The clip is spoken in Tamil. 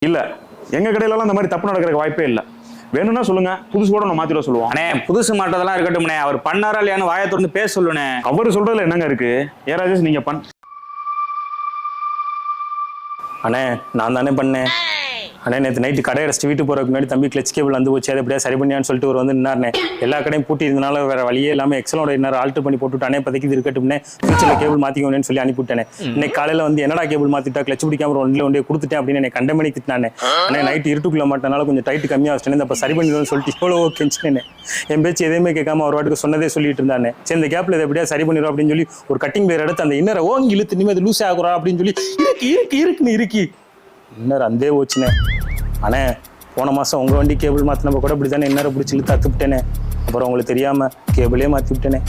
இல்ல எங்க கடையிலலாம் இந்த மாதிரி தப்பு நடக்கிறதுக்கு வாய்ப்பே இல்லை. வேணும்னா சொல்லுங்க, புதுசு கூட நான் மாத்திர சொல்லுவோம். அண்ணே புதுசு மாட்டதெல்லாம் இருக்கட்டும்ண்ணே, அவர் பண்ணாரா இல்லையான்னு வாயை திறந்து பேச சொல்லுண்ணே. அவர் சொல்றதுல என்னங்க இருக்கு? ராஜேஷ் நீங்க அண்ணே நான் தானே பண்ணேன். அண்ணே நேற்று நைட்டு கடை அடைச்சிட்டு வீட்டு போறதுக்கு முன்னாடி தம்பி கிளச் கேபிள் வந்து போச்சு, அதை எப்படியா சரி பண்ணியான்னு சொல்லிட்டு ஒரு வந்து நின்னாருனே. எல்லா கடையும் பூட்டி இருந்தனால வேற வழியே இல்லாமல் எக்ஸலோட இன்னும் ஆல்டர் பண்ணி போட்டுவிட்டானே. இப்போதைக்கு இது இருக்கட்டும்னே, ஃபியூச்சரில் கேபிள் மாற்றிக்கணும்னு சொல்லி அனுப்பிவிட்டேனே. இன்னைக்கு காலையில் வந்து என்னடா கேபிள் மாற்றிட்டா, கிளச் பிடிக்காம ஒன்றே கொடுத்துட்டேன் அப்படின்னு என்னை கண்டமணி திட்டானே. ஆனால் நைட்டு இருட்டுக்குள்ள மாட்டனால கொஞ்சம் டைட்டு கம்மியாக வச்சிட்டேன், அப்போ சரி பண்ணிடுன்னு சொல்லிட்டு எவ்வளோ கெஞ்சினேன். என் பேச்சு எதையுமே கேட்காம ஒரு வாட்டுக்கு சொன்னதே சொல்லிட்டு இருந்தானே. சரி இந்த கேப்பில் இதை எப்படியா சரி பண்ணிடுவோம் அப்படின்னு சொல்லி ஒரு கட்டிங் பேர் எடுத்து அந்த இன்னரை ஓங்கி இழுத்து இனிமேல் லூஸ் ஆகுறா அப்படின்னு சொல்லி இருக்குன்னு இருக்கி இன்னர் அந்தே போச்சுனே. அண்ணே போன மாதம் உங்கள் வண்டி கேபிள் மாற்றினப்போ கூட இப்படி தானே இன்னரை பிடிச்சி இழுத்து அத்துப்பிட்டேனே. அப்புறம் உங்களுக்கு தெரியாமல் கேபிளே மாற்றி விட்டேனே.